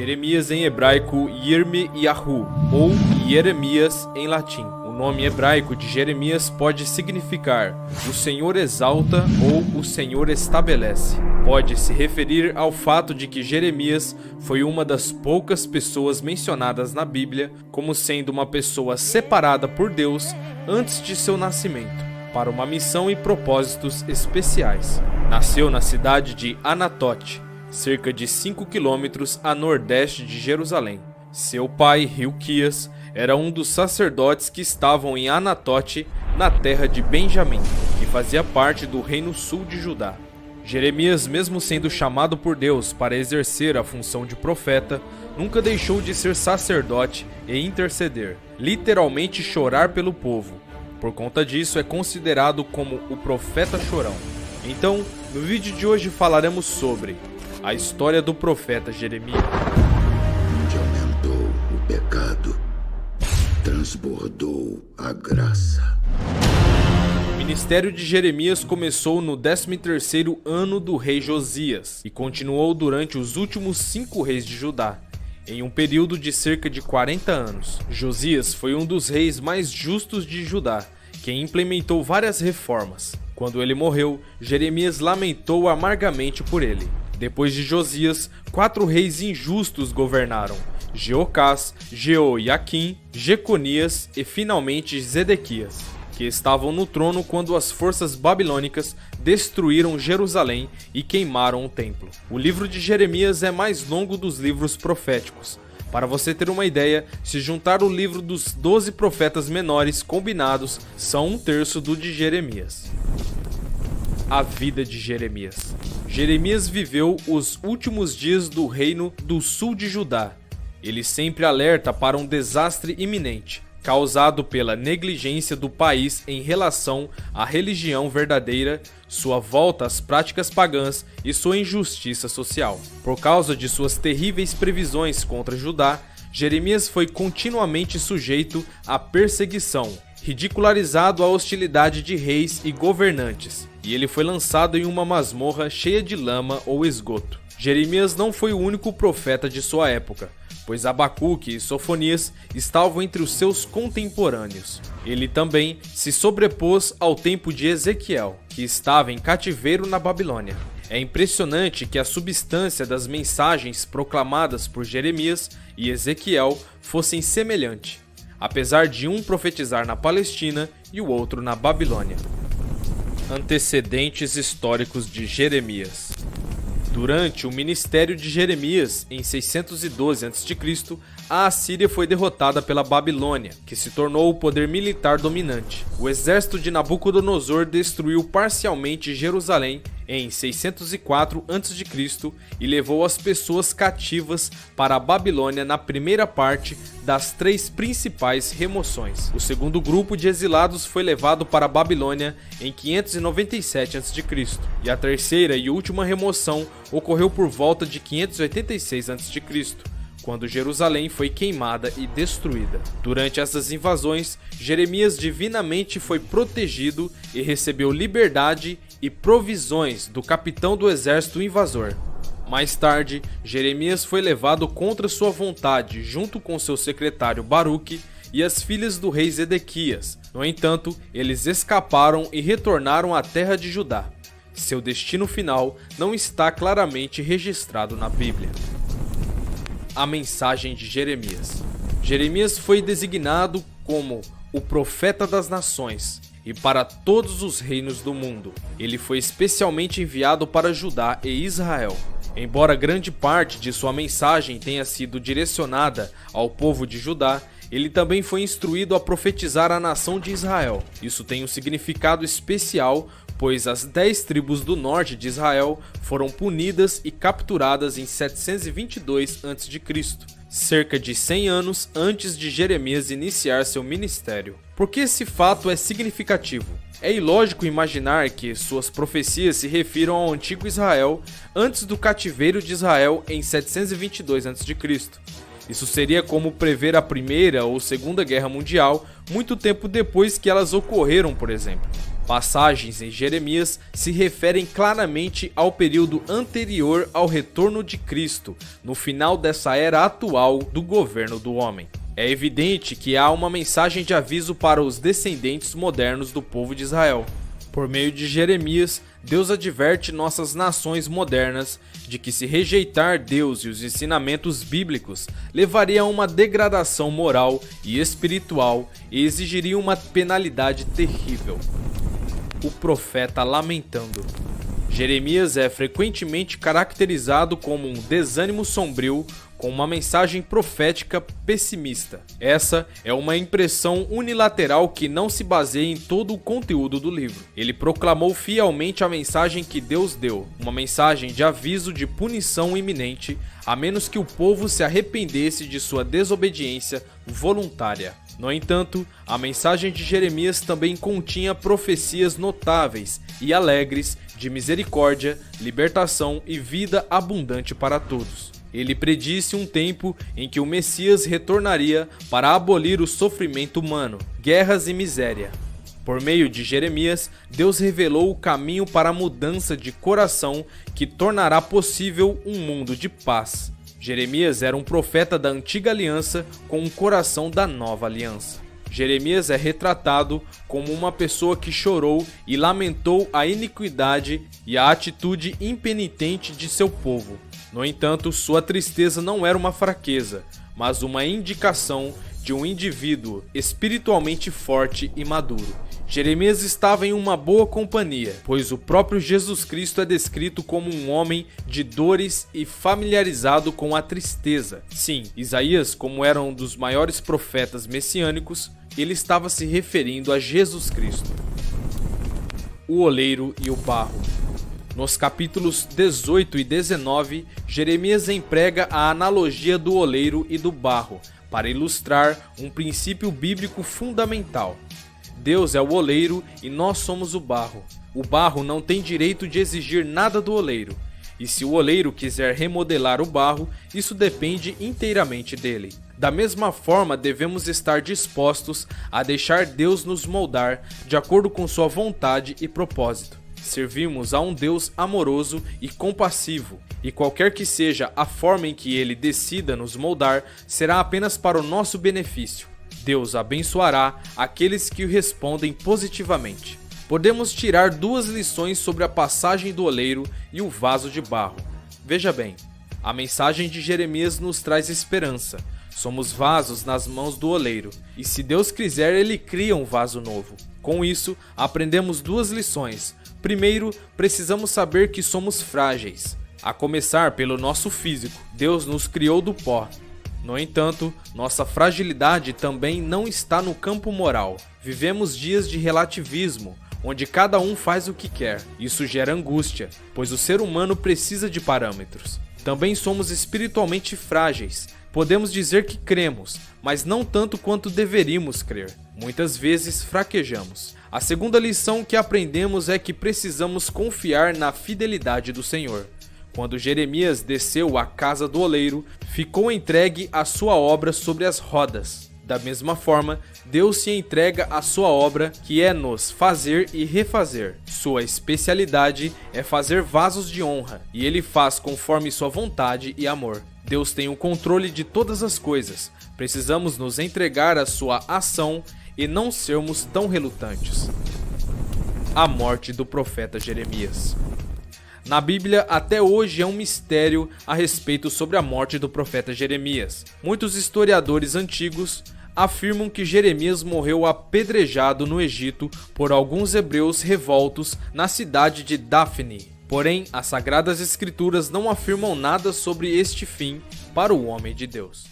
Jeremias em hebraico Yirmiyahu ou Jeremias em latim. O nome hebraico de Jeremias pode significar o Senhor exalta ou o Senhor estabelece. Pode se referir ao fato de que Jeremias foi uma das poucas pessoas mencionadas na Bíblia como sendo uma pessoa separada por Deus antes de seu nascimento, para uma missão e propósitos especiais. Nasceu na cidade de Anatote, cerca de 5 quilômetros a nordeste de Jerusalém. Seu pai, Hilquias, era um dos sacerdotes que estavam em Anatote, na terra de Benjamim, que fazia parte do reino sul de Judá. Jeremias, mesmo sendo chamado por Deus para exercer a função de profeta, nunca deixou de ser sacerdote e interceder, literalmente chorar pelo povo. Por conta disso, é considerado como o profeta chorão. Então, no vídeo de hoje falaremos sobre a história do profeta Jeremias. Onde aumentou o pecado, transbordou a graça. O ministério de Jeremias começou no 13º ano do rei Josias e continuou durante os últimos 5 reis de Judá, em um período de cerca de 40 anos. Josias foi um dos reis mais justos de Judá, que implementou várias reformas. Quando ele morreu, Jeremias lamentou amargamente por ele. Depois de Josias, 4 reis injustos governaram: Jeocás, Jeoiaquim, Jeconias e finalmente Zedequias, que estavam no trono quando as forças babilônicas destruíram Jerusalém e queimaram o templo. O livro de Jeremias é mais longo dos livros proféticos. Para você ter uma ideia, se juntar o livro dos 12 profetas menores combinados, são 1/3 do de Jeremias. A vida de Jeremias. Jeremias viveu os últimos dias do reino do sul de Judá. Ele sempre alerta para um desastre iminente, causado pela negligência do país em relação à religião verdadeira, sua volta às práticas pagãs e sua injustiça social. Por causa de suas terríveis previsões contra Judá, Jeremias foi continuamente sujeito à perseguição, ridicularizado à hostilidade de reis e governantes, e ele foi lançado em uma masmorra cheia de lama ou esgoto. Jeremias não foi o único profeta de sua época, pois Abacuque e Sofonias estavam entre os seus contemporâneos. Ele também se sobrepôs ao tempo de Ezequiel, que estava em cativeiro na Babilônia. É impressionante que a substância das mensagens proclamadas por Jeremias e Ezequiel fossem semelhante, apesar de um profetizar na Palestina e o outro na Babilônia. Antecedentes históricos de Jeremias. Durante o ministério de Jeremias, em 612 a.C., a Assíria foi derrotada pela Babilônia, que se tornou o poder militar dominante. O exército de Nabucodonosor destruiu parcialmente Jerusalém em 604 a.C. e levou as pessoas cativas para a Babilônia na primeira parte das 3 principais remoções. O segundo grupo de exilados foi levado para a Babilônia em 597 a.C. e a terceira e última remoção ocorreu por volta de 586 a.C., quando Jerusalém foi queimada e destruída. Durante essas invasões, Jeremias divinamente foi protegido e recebeu liberdade e provisões do capitão do exército invasor. Mais tarde, Jeremias foi levado contra sua vontade junto com seu secretário Baruque e as filhas do rei Zedequias. No entanto, eles escaparam e retornaram à terra de Judá. Seu destino final não está claramente registrado na Bíblia. A mensagem de Jeremias. Jeremias foi designado como o profeta das nações e para todos os reinos do mundo. Ele foi especialmente enviado para Judá e Israel. Embora grande parte de sua mensagem tenha sido direcionada ao povo de Judá, ele também foi instruído a profetizar a nação de Israel. Isso tem um significado especial, pois as 10 tribos do norte de Israel foram punidas e capturadas em 722 a.C., cerca de 100 anos antes de Jeremias iniciar seu ministério. Por que esse fato é significativo? É ilógico imaginar que suas profecias se refiram ao antigo Israel antes do cativeiro de Israel em 722 a.C. Isso seria como prever a Primeira ou Segunda Guerra Mundial muito tempo depois que elas ocorreram, por exemplo. Passagens em Jeremias se referem claramente ao período anterior ao retorno de Cristo, no final dessa era atual do governo do homem. É evidente que há uma mensagem de aviso para os descendentes modernos do povo de Israel. Por meio de Jeremias, Deus adverte nossas nações modernas de que se rejeitar Deus e os ensinamentos bíblicos levaria a uma degradação moral e espiritual e exigiria uma penalidade terrível. O profeta lamentando. Jeremias é frequentemente caracterizado como um desânimo sombrio com uma mensagem profética pessimista. Essa é uma impressão unilateral que não se baseia em todo o conteúdo do livro. Ele proclamou fielmente a mensagem que Deus deu, uma mensagem de aviso de punição iminente, a menos que o povo se arrependesse de sua desobediência voluntária. No entanto, a mensagem de Jeremias também continha profecias notáveis e alegres de misericórdia, libertação e vida abundante para todos. Ele predisse um tempo em que o Messias retornaria para abolir o sofrimento humano, guerras e miséria. Por meio de Jeremias, Deus revelou o caminho para a mudança de coração que tornará possível um mundo de paz. Jeremias era um profeta da antiga aliança com um coração da nova aliança. Jeremias é retratado como uma pessoa que chorou e lamentou a iniquidade e a atitude impenitente de seu povo. No entanto, sua tristeza não era uma fraqueza, mas uma indicação de um indivíduo espiritualmente forte e maduro. Jeremias estava em uma boa companhia, pois o próprio Jesus Cristo é descrito como um homem de dores e familiarizado com a tristeza. Sim, Isaías, como era um dos maiores profetas messiânicos, ele estava se referindo a Jesus Cristo. O oleiro e o barro. Nos capítulos 18 e 19, Jeremias emprega a analogia do oleiro e do barro para ilustrar um princípio bíblico fundamental. Deus é o oleiro e nós somos o barro. O barro não tem direito de exigir nada do oleiro, e se o oleiro quiser remodelar o barro, isso depende inteiramente dele. Da mesma forma, devemos estar dispostos a deixar Deus nos moldar de acordo com sua vontade e propósito. Servimos a um Deus amoroso e compassivo, e qualquer que seja a forma em que ele decida nos moldar, será apenas para o nosso benefício. Deus abençoará aqueles que o respondem positivamente. Podemos tirar duas lições sobre a passagem do oleiro e o vaso de barro. Veja bem, a mensagem de Jeremias nos traz esperança. Somos vasos nas mãos do oleiro, e se Deus quiser, ele cria um vaso novo. Com isso, aprendemos duas lições. Primeiro, precisamos saber que somos frágeis, a começar pelo nosso físico. Deus nos criou do pó. No entanto, nossa fragilidade também não está no campo moral. Vivemos dias de relativismo, onde cada um faz o que quer. Isso gera angústia, pois o ser humano precisa de parâmetros. Também somos espiritualmente frágeis. Podemos dizer que cremos, mas não tanto quanto deveríamos crer. Muitas vezes fraquejamos. A segunda lição que aprendemos é que precisamos confiar na fidelidade do Senhor. Quando Jeremias desceu à casa do oleiro, ficou entregue a sua obra sobre as rodas. Da mesma forma, Deus se entrega à sua obra, que é nos fazer e refazer. Sua especialidade é fazer vasos de honra, e ele faz conforme sua vontade e amor. Deus tem o controle de todas as coisas. Precisamos nos entregar à sua ação e não sermos tão relutantes. A morte do profeta Jeremias. Na Bíblia, até hoje é um mistério a respeito sobre a morte do profeta Jeremias. Muitos historiadores antigos afirmam que Jeremias morreu apedrejado no Egito por alguns hebreus revoltos na cidade de Dafne. Porém, as Sagradas Escrituras não afirmam nada sobre este fim para o homem de Deus.